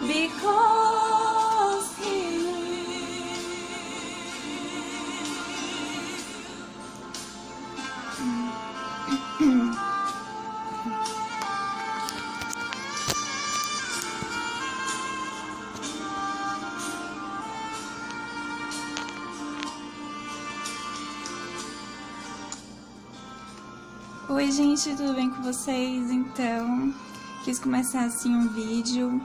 because he Oi gente, tudo bem com vocês? Então, quis começar assim um vídeo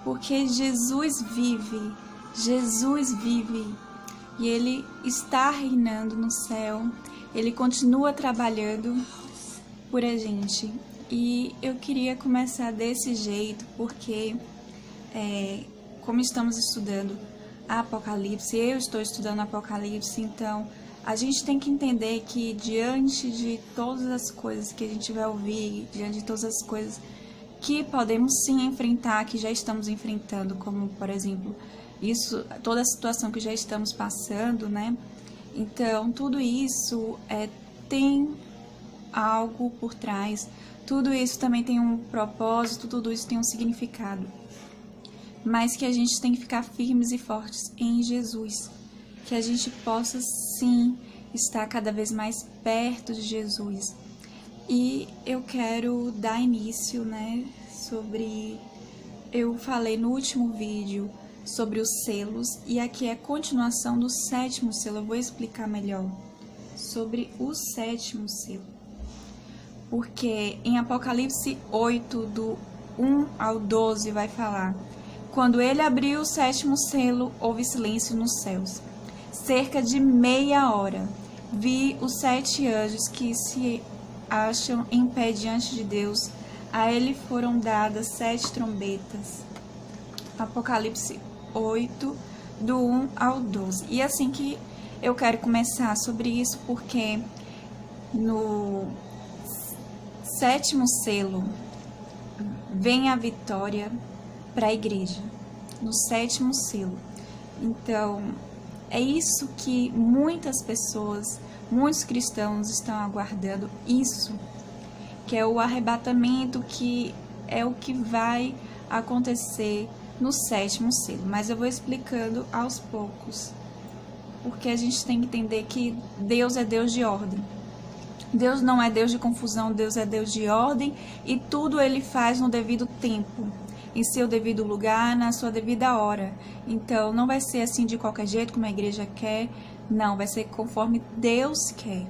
porque Jesus vive e Ele está reinando no céu, Ele continua trabalhando por a gente. E eu queria começar desse jeito porque, como estamos estudando Apocalipse, eu estou estudando Apocalipse, então a gente tem que entender que diante de todas as coisas que a gente vai ouvir, diante de todas as coisas que podemos sim enfrentar, que já estamos enfrentando, como por exemplo, toda a situação que já estamos passando, né? Então, tudo isso tem algo por trás, tudo isso também tem um propósito, tudo isso tem um significado. Mas que a gente tem que ficar firmes e fortes em Jesus. Que a gente possa sim estar cada vez mais perto de Jesus. E eu quero dar início, né, eu falei no último vídeo sobre os selos, e aqui é a continuação do 7º selo. Eu vou explicar melhor sobre o 7º selo. Porque em Apocalipse 8, do 1 ao 12, vai falar: quando ele abriu o 7º selo, houve silêncio nos céus. Cerca de meia hora, vi os 7 anjos que se acham em pé diante de Deus. A ele foram dadas 7 trombetas. Apocalipse 8, do 1 ao 12. E assim que eu quero começar sobre isso, porque no 7º selo vem a vitória para a igreja. No 7º selo. Então, é isso que muitas pessoas, muitos cristãos estão aguardando, isso, que é o arrebatamento, que é o que vai acontecer no 7º selo. Mas eu vou explicando aos poucos, porque a gente tem que entender que Deus é Deus de ordem. Deus não é Deus de confusão, Deus é Deus de ordem, e tudo Ele faz no devido tempo, em seu devido lugar, na sua devida hora. Então, não vai ser assim de qualquer jeito, como a igreja quer. Não, vai ser conforme Deus quer.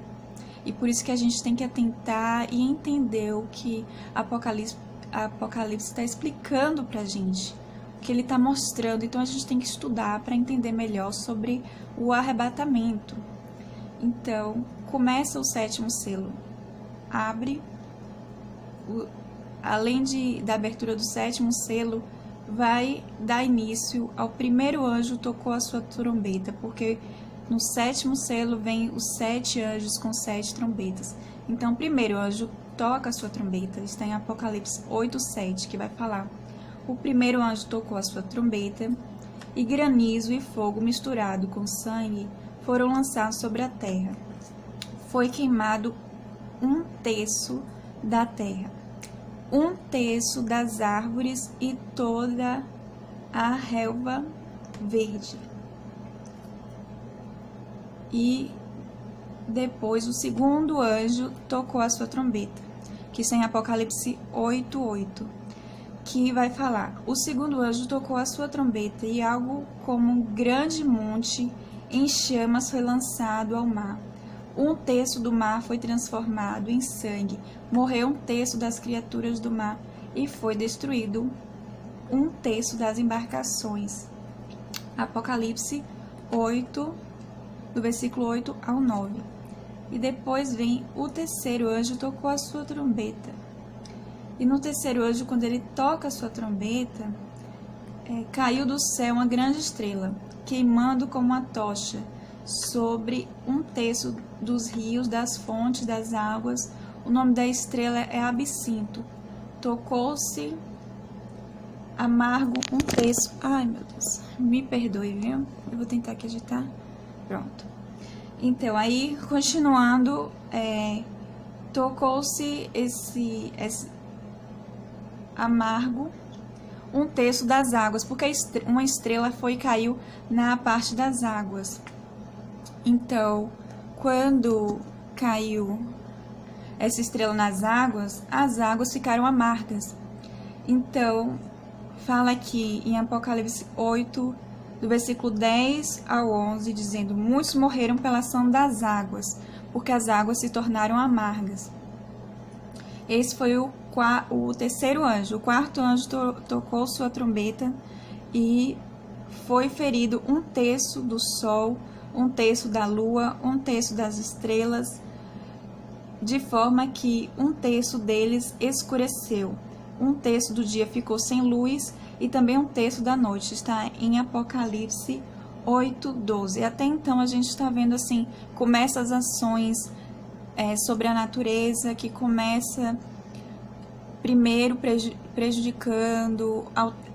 E por isso que a gente tem que atentar e entender o que Apocalipse está explicando pra gente, o que ele está mostrando. Então, a gente tem que estudar para entender melhor sobre o arrebatamento. Então, começa o 7º selo. Abre além da abertura do 7º selo, vai dar início ao primeiro anjo tocou a sua trombeta, porque no 7º selo vem os 7 anjos com 7 trombetas. Então, o primeiro anjo toca a sua trombeta, está em Apocalipse 8:7, que vai falar: o primeiro anjo tocou a sua trombeta, e granizo e fogo misturado com sangue foram lançados sobre a terra. Foi queimado 1/3 da terra, 1/3 das árvores e toda a relva verde. E depois o segundo anjo tocou a sua trombeta, que está em Apocalipse 8:8, que vai falar: o segundo anjo tocou a sua trombeta, e algo como um grande monte em chamas foi lançado ao mar. 1/3 do mar foi transformado em sangue, morreu 1/3 das criaturas do mar, e foi destruído 1/3 das embarcações. Apocalipse 8, do versículo 8 ao 9. E depois vem o terceiro anjo tocou a sua trombeta. E no terceiro anjo, quando ele toca a sua trombeta, caiu do céu uma grande estrela, queimando como uma tocha, sobre 1/3 dos rios, das fontes, das águas. O nome da estrela é Absinto. Tocou-se amargo 1/3. Ai, meu Deus, me perdoe, viu? Eu vou tentar aqui agitar. Pronto. Então, aí, continuando, tocou-se esse amargo 1/3 das águas, porque uma estrela foi e caiu na parte das águas. Então, quando caiu essa estrela nas águas, as águas ficaram amargas. Então, fala aqui em Apocalipse 8, do versículo 10 ao 11, dizendo: muitos morreram pela ação das águas, porque as águas se tornaram amargas. Esse foi o terceiro anjo. O quarto anjo tocou sua trombeta e foi ferido 1/3 do sol, 1/3 da lua, 1/3 das estrelas, de forma que 1/3 deles escureceu. 1/3 do dia ficou sem luz e também 1/3 da noite. Está em Apocalipse 8:12. Até então a gente está vendo assim, começa as ações sobre a natureza, que começa primeiro prejudicando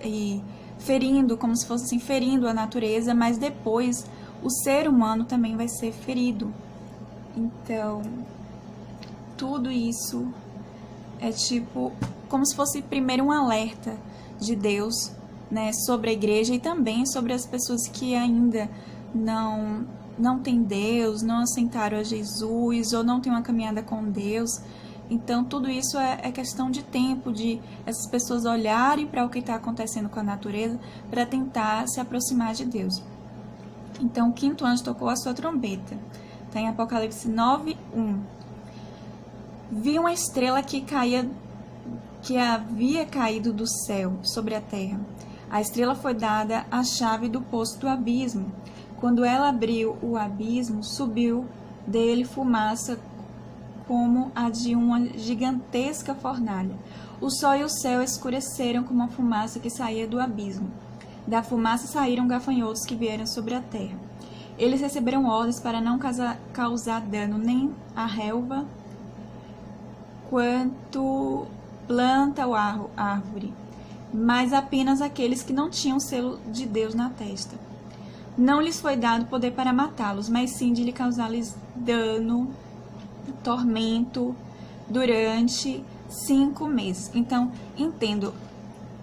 e ferindo, como se fosse assim, ferindo a natureza, mas depois o ser humano também vai ser ferido. Então, tudo isso é tipo, como se fosse primeiro um alerta de Deus, né, sobre a igreja e também sobre as pessoas que ainda não têm Deus, não aceitaram a Jesus ou não têm uma caminhada com Deus. Então, tudo isso é questão de tempo, de essas pessoas olharem para o que está acontecendo com a natureza para tentar se aproximar de Deus. Então, o quinto anjo tocou a sua trombeta. Está em Apocalipse 9:1. Vi uma estrela que havia caído do céu sobre a terra. A estrela foi dada a chave do poço do abismo. Quando ela abriu o abismo, subiu dele fumaça como a de uma gigantesca fornalha. O sol e o céu escureceram como a fumaça que saía do abismo. Da fumaça saíram gafanhotos que vieram sobre a terra. Eles receberam ordens para não causar dano nem à relva, quanto planta ou árvore, mas apenas aqueles que não tinham selo de Deus na testa. Não lhes foi dado poder para matá-los, mas sim de lhe causar-lhes dano, tormento, durante 5 meses. Então, entendo,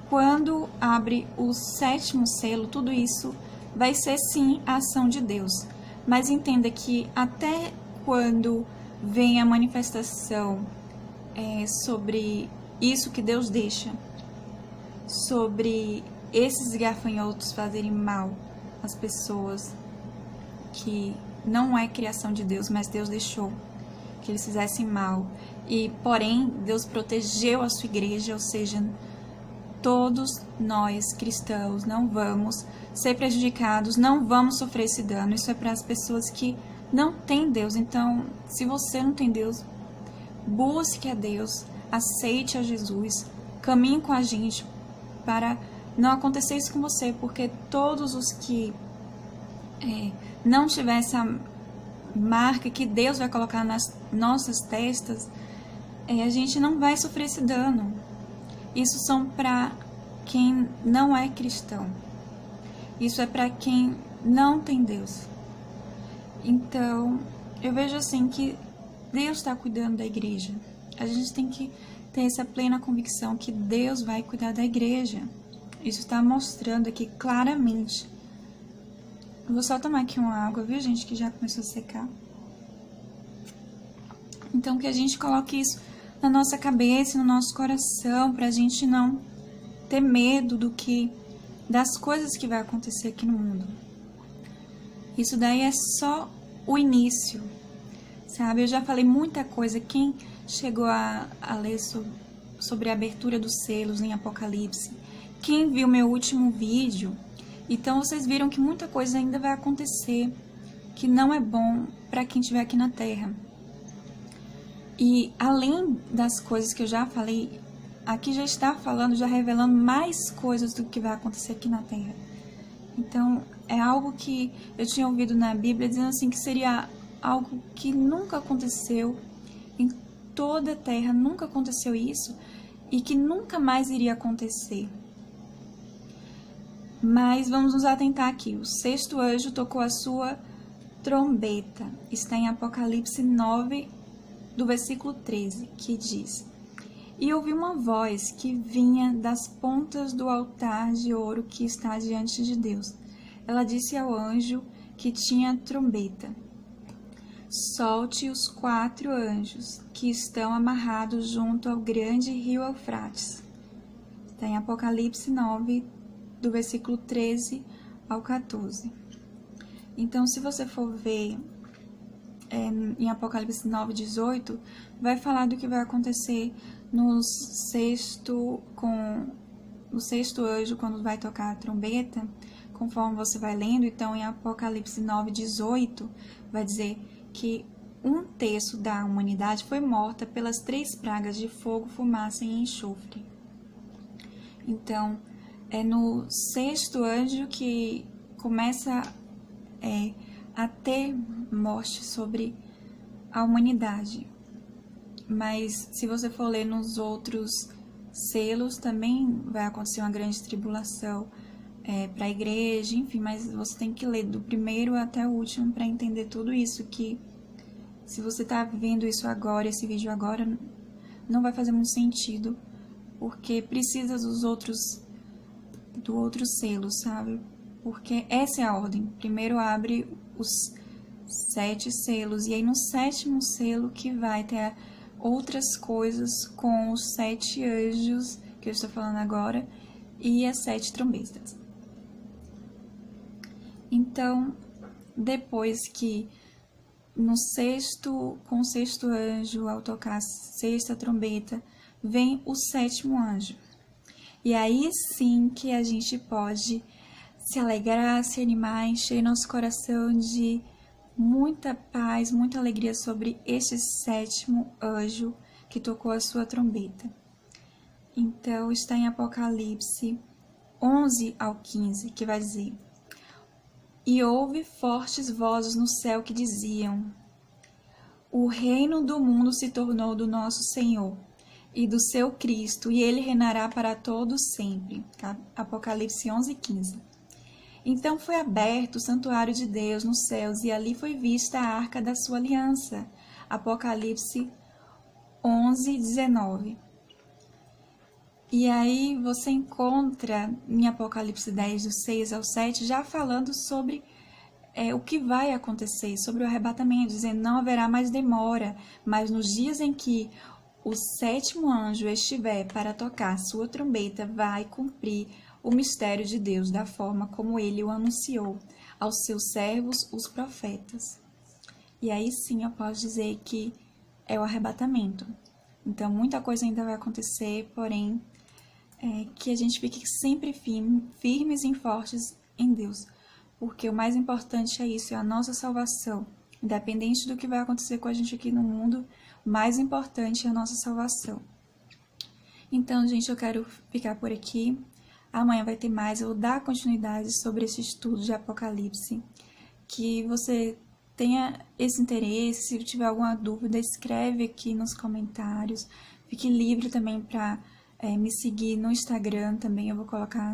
quando abre o 7º selo, tudo isso vai ser sim a ação de Deus. Mas entenda que até quando vem a manifestação sobre isso que Deus deixa, sobre esses gafanhotos fazerem mal às pessoas, que não é criação de Deus, mas Deus deixou que eles fizessem mal, e porém Deus protegeu a sua igreja, ou seja, todos nós cristãos não vamos ser prejudicados, não vamos sofrer esse dano. Isso é para as pessoas que não têm Deus. Então, se você não tem Deus, busque a Deus, aceite a Jesus, caminhe com a gente para não acontecer isso com você, porque todos os que não tiver essa marca que Deus vai colocar nas nossas testas, a gente não vai sofrer esse dano. Isso são para quem não é cristão. Isso é para quem não tem Deus. Então, eu vejo assim que Deus está cuidando da igreja. A gente tem que ter essa plena convicção que Deus vai cuidar da igreja. Isso está mostrando aqui claramente. Eu vou só tomar aqui uma água, viu, gente, que já começou a secar. Então, que a gente coloque isso na nossa cabeça, no nosso coração, para a gente não ter medo das coisas que vai acontecer aqui no mundo. Isso daí é só o início, sabe? Eu já falei muita coisa. Quem chegou a ler sobre a abertura dos selos em Apocalipse, quem viu meu último vídeo, então vocês viram que muita coisa ainda vai acontecer, que não é bom para quem estiver aqui na Terra. E além das coisas que eu já falei, aqui já está falando, já revelando mais coisas do que vai acontecer aqui na Terra. Então, é algo que eu tinha ouvido na Bíblia, dizendo assim, que seria algo que nunca aconteceu em toda a Terra, nunca aconteceu isso, e que nunca mais iria acontecer. Mas vamos nos atentar aqui. O 6º anjo tocou a sua trombeta. Está em Apocalipse 9, do versículo 13, que diz: E ouvi uma voz que vinha das pontas do altar de ouro que está diante de Deus. Ela disse ao anjo que tinha trombeta: solte os 4 anjos que estão amarrados junto ao grande rio Eufrates. Está em Apocalipse 9, do versículo 13 ao 14. Então, se você for ver em Apocalipse 9, 18, vai falar do que vai acontecer no sexto anjo, quando vai tocar a trombeta, conforme você vai lendo. Então, em Apocalipse 9, 18, vai dizer que 1/3 da humanidade foi morta pelas 3 pragas de fogo, fumaça e enxofre. Então, é no sexto anjo que começa a ter morte sobre a humanidade. Mas se você for ler nos outros selos, também vai acontecer uma grande tribulação para a igreja, enfim, mas você tem que ler do primeiro até o último para entender tudo isso, que se você está vendo isso agora, esse vídeo agora, não vai fazer muito sentido, porque precisa do outro selo, sabe? Porque essa é a ordem. Primeiro abre os 7 selos, e aí no 7º selo que vai ter outras coisas com os 7 anjos, que eu estou falando agora, e as 7 trombetas. Então, depois que com o 6º anjo, ao tocar a 6ª trombeta, vem o 7º anjo. E aí sim que a gente pode se alegrar, se animar, encher nosso coração de muita paz, muita alegria sobre este 7º anjo que tocou a sua trombeta. Então, está em Apocalipse 11 ao 15, que vai dizer: e houve fortes vozes no céu que diziam: o reino do mundo se tornou do nosso Senhor e do seu Cristo, e ele reinará para todos sempre. Apocalipse 11, 15. Então foi aberto o santuário de Deus nos céus, e ali foi vista a arca da sua aliança. Apocalipse 11, 19. E aí você encontra em Apocalipse 10, do 6 ao 7, já falando sobre o que vai acontecer, sobre o arrebatamento, dizendo: não haverá mais demora, mas nos dias em que o 7º anjo estiver para tocar sua trombeta, vai cumprir o mistério de Deus da forma como ele o anunciou aos seus servos, os profetas. E aí sim eu posso dizer que é o arrebatamento. Então muita coisa ainda vai acontecer, porém que a gente fique sempre firmes e fortes em Deus, porque o mais importante é isso, é a nossa salvação. Independente do que vai acontecer com a gente aqui no mundo, o mais importante é a nossa salvação. Então, gente, eu quero ficar por aqui. Amanhã vai ter mais, eu vou dar continuidade sobre esse estudo de Apocalipse. Que você tenha esse interesse, se tiver alguma dúvida, escreve aqui nos comentários. Fique livre também para me seguir no Instagram também. Eu vou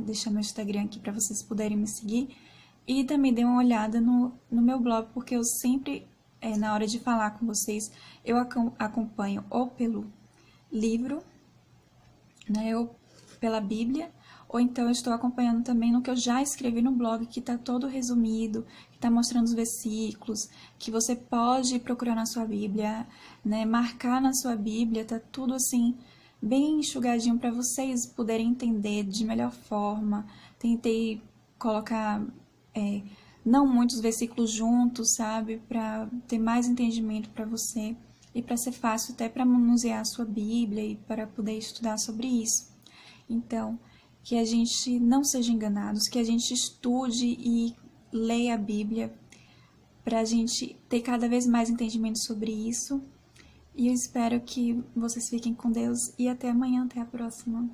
deixar meu Instagram aqui para vocês poderem me seguir. E também dê uma olhada no meu blog, porque eu sempre, na hora de falar com vocês, eu acompanho ou pelo livro, né, ou pela Bíblia, ou então eu estou acompanhando também no que eu já escrevi no blog, que está todo resumido, que está mostrando os versículos, que você pode procurar na sua Bíblia, né, marcar na sua Bíblia, está tudo assim, bem enxugadinho para vocês poderem entender de melhor forma. Tentei colocar não muitos versículos juntos, sabe, para ter mais entendimento para você e para ser fácil até para manusear a sua Bíblia e para poder estudar sobre isso. Então, que a gente não seja enganados, que a gente estude e leia a Bíblia para a gente ter cada vez mais entendimento sobre isso. E eu espero que vocês fiquem com Deus e até amanhã, até a próxima.